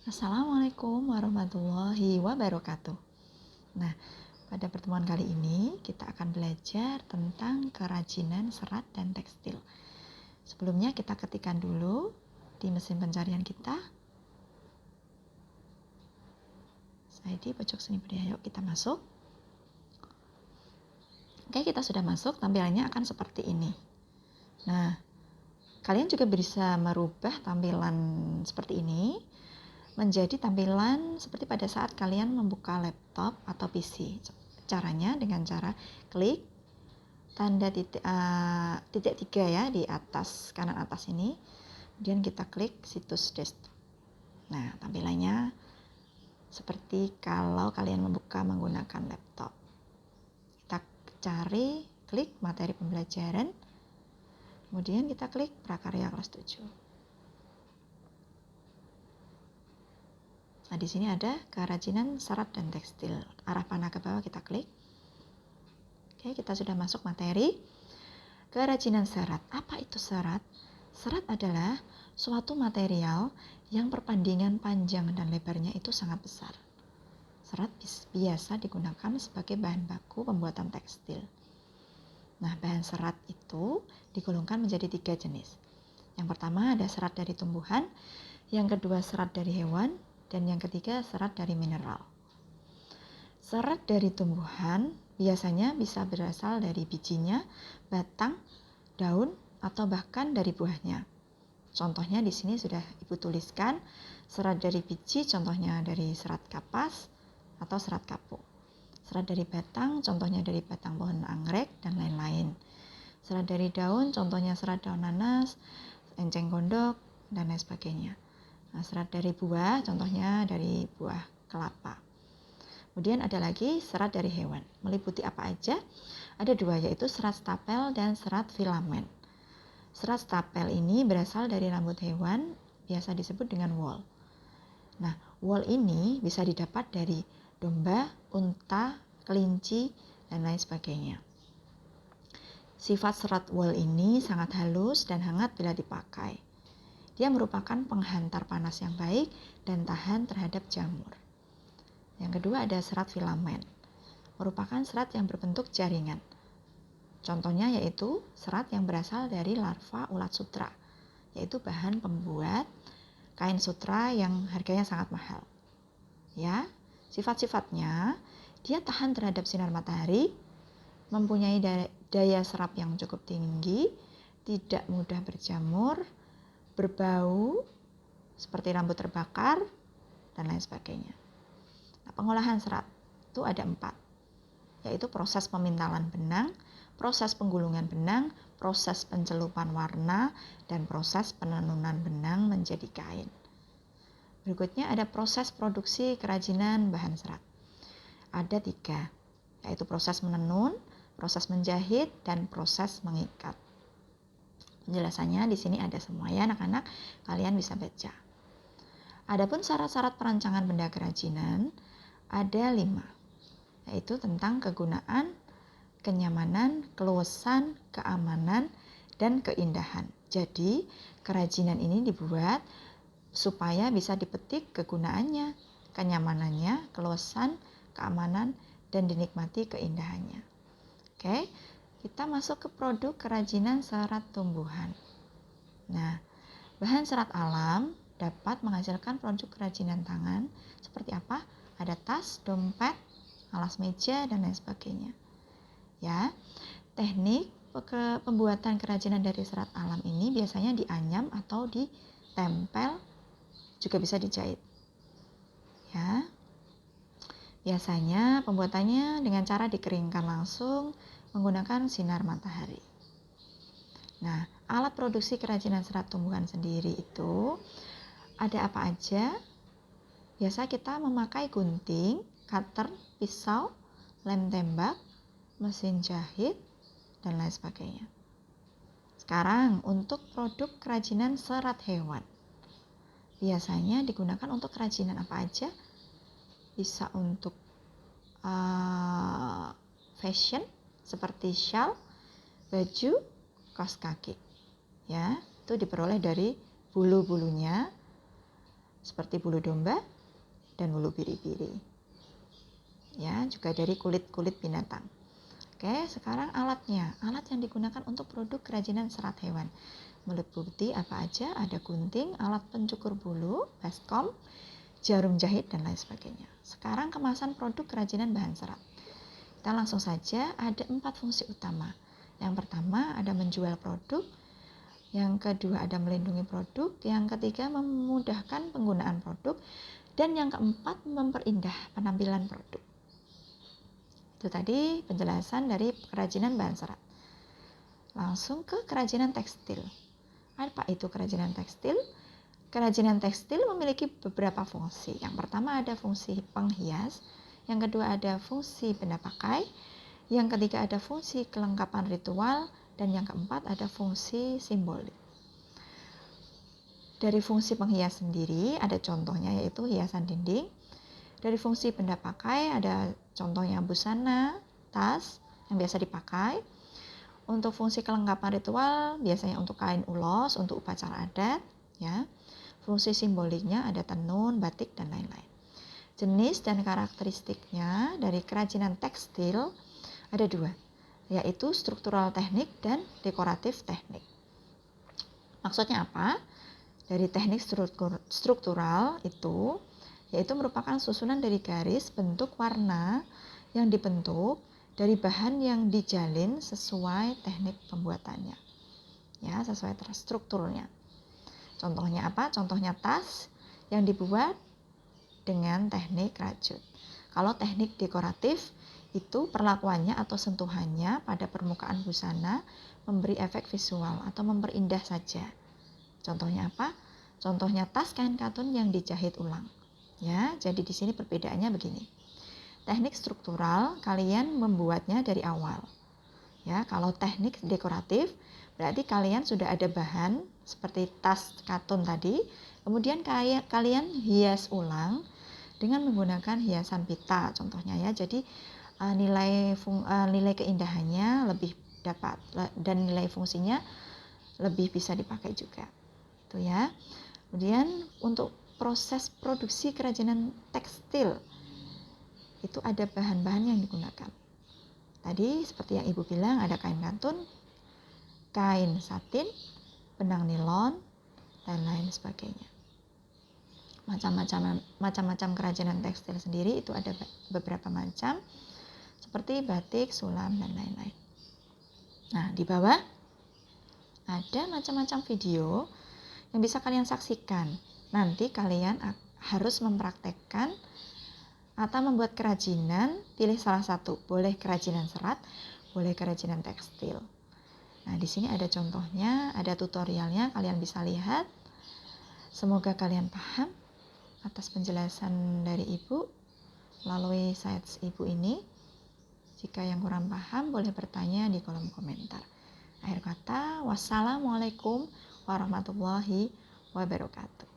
Assalamualaikum warahmatullahi wabarakatuh. Nah, pada pertemuan kali ini kita akan belajar tentang kerajinan serat dan tekstil. Sebelumnya kita ketikkan dulu di mesin pencarian kita. Saya di pojok sini budaya, yuk kita masuk. Oke, kita sudah masuk, tampilannya akan seperti ini. Nah, kalian juga bisa merubah tampilan seperti ini menjadi tampilan seperti pada saat kalian membuka laptop atau PC. Caranya dengan cara klik tanda titik 3 ya di atas kanan atas ini, kemudian kita klik situs desktop. Nah, tampilannya seperti kalau kalian membuka menggunakan laptop. Kita cari, klik materi pembelajaran, kemudian kita klik prakarya kelas 7. Nah, di sini ada kerajinan serat dan tekstil. Arah panah ke bawah kita klik. Oke, kita sudah masuk materi. Kerajinan serat. Apa itu serat? Serat adalah suatu material yang perbandingan panjang dan lebarnya itu sangat besar. Serat biasa digunakan sebagai bahan baku pembuatan tekstil. Nah, bahan serat itu digolongkan menjadi 3 jenis. Yang pertama ada serat dari tumbuhan, yang kedua serat dari hewan, dan yang ketiga serat dari mineral. Serat dari tumbuhan biasanya bisa berasal dari bijinya, batang, daun, atau bahkan dari buahnya. Contohnya di sini sudah Ibu tuliskan, serat dari biji contohnya dari serat kapas atau serat kapuk. Serat dari batang contohnya dari batang pohon anggrek dan lain-lain. Serat dari daun contohnya serat daun nanas, enceng gondok, dan lain sebagainya. Nah, serat dari buah contohnya dari buah kelapa. Kemudian ada lagi serat dari hewan. Meliputi apa aja? Ada 2, yaitu serat stapel dan serat filamen. Serat stapel ini berasal dari rambut hewan, biasa disebut dengan wool. Nah, wool ini bisa didapat dari domba, unta, kelinci, dan lain sebagainya. Sifat serat wool ini sangat halus dan hangat bila dipakai. Dia merupakan penghantar panas yang baik dan tahan terhadap jamur. Yang kedua ada serat filamen, merupakan serat yang berbentuk jaringan. Contohnya yaitu serat yang berasal dari larva ulat sutra, yaitu bahan pembuat kain sutra yang harganya sangat mahal. Ya, sifat-sifatnya dia tahan terhadap sinar matahari, mempunyai daya serap yang cukup tinggi, tidak mudah berjamur, berbau seperti rambut terbakar, dan lain sebagainya. Nah, pengolahan serat itu ada 4, yaitu proses pemintalan benang, proses penggulungan benang, proses pencelupan warna, dan proses penenunan benang menjadi kain. Berikutnya ada proses produksi kerajinan bahan serat. Ada 3, yaitu proses menenun, proses menjahit, dan proses mengikat. Penjelasannya di sini ada semua ya anak-anak, kalian bisa baca. Adapun syarat-syarat perancangan benda kerajinan ada 5, yaitu tentang kegunaan, kenyamanan, keluasan, keamanan, dan keindahan. Jadi, kerajinan ini dibuat supaya bisa dipetik kegunaannya, kenyamanannya, keluasan, keamanan, dan dinikmati keindahannya. Oke. Kita masuk ke produk kerajinan serat tumbuhan. Nah, bahan serat alam dapat menghasilkan produk kerajinan tangan seperti apa? Ada tas, dompet, alas meja, dan lain sebagainya. Ya, teknik pembuatan kerajinan dari serat alam ini biasanya dianyam atau ditempel, juga bisa dijahit. Ya, biasanya pembuatannya dengan cara dikeringkan langsung menggunakan sinar matahari. Nah, alat produksi kerajinan serat tumbuhan sendiri itu ada apa aja? Biasa kita memakai gunting, cutter, pisau, lem tembak, mesin jahit, dan lain sebagainya. Sekarang untuk produk kerajinan serat hewan. Biasanya digunakan untuk kerajinan apa aja? Bisa untuk fashion, seperti shawl, baju, kaos kaki. Ya, itu diperoleh dari bulu-bulunya. seperti bulu domba dan bulu biri-biri. Ya, juga dari kulit-kulit binatang. Oke, sekarang alatnya. Alat yang digunakan untuk produk kerajinan serat hewan. Meliputi apa aja? Ada gunting, alat pencukur bulu, baskom, jarum jahit, dan lain sebagainya. Sekarang kemasan produk kerajinan bahan serat. Kita langsung saja, ada 4 fungsi utama. Yang pertama ada menjual produk, yang kedua ada melindungi produk, yang ketiga memudahkan penggunaan produk, dan yang keempat memperindah penampilan produk. Itu tadi penjelasan dari kerajinan bahan serat. Langsung ke kerajinan tekstil. Apa itu kerajinan tekstil? Kerajinan tekstil memiliki beberapa fungsi. Yang pertama ada fungsi penghias, yang kedua ada fungsi benda pakai, yang ketiga ada fungsi kelengkapan ritual, dan yang keempat ada fungsi simbolik. Dari fungsi penghias sendiri ada contohnya yaitu hiasan dinding. Dari fungsi benda pakai ada contohnya busana, tas yang biasa dipakai. Untuk fungsi kelengkapan ritual biasanya untuk kain ulos untuk upacara adat, ya. Fungsi simboliknya ada tenun, batik, dan lain-lain. Jenis dan karakteristiknya dari kerajinan tekstil ada 2, yaitu struktural teknik dan dekoratif teknik. Maksudnya apa? Dari teknik struktural itu yaitu merupakan susunan dari garis, bentuk, warna yang dibentuk dari bahan yang dijalin sesuai teknik pembuatannya. Ya, sesuai strukturnya. Contohnya apa? Contohnya tas yang dibuat dengan teknik rajut. Kalau teknik dekoratif itu perlakuannya atau sentuhannya pada permukaan busana memberi efek visual atau memperindah saja. Contohnya apa? Contohnya tas kain katun yang dijahit ulang. Ya, jadi di sini perbedaannya begini. Teknik struktural kalian membuatnya dari awal. Ya, kalau teknik dekoratif berarti kalian sudah ada bahan seperti tas katun tadi, kemudian kalian hias ulang dengan menggunakan hiasan pita contohnya ya. Jadi nilai keindahannya lebih dapat dan nilai fungsinya lebih bisa dipakai juga. Itu ya. Kemudian untuk proses produksi kerajinan tekstil itu ada bahan-bahan yang digunakan. Tadi seperti yang Ibu bilang ada kain katun, kain satin, benang nilon, dan lain sebagainya. Macam-macam kerajinan tekstil sendiri itu ada beberapa macam seperti batik, sulam, dan lain-lain. Nah, di bawah ada macam-macam video yang bisa kalian saksikan. Nanti kalian harus mempraktekkan atau membuat kerajinan, pilih salah satu. Boleh kerajinan serat, boleh kerajinan tekstil. Nah, di sini ada contohnya, ada tutorialnya, kalian bisa lihat. Semoga kalian paham atas penjelasan dari Ibu melalui sites Ibu ini. Jika yang kurang paham, boleh bertanya di kolom komentar. Akhir kata, wassalamualaikum warahmatullahi wabarakatuh.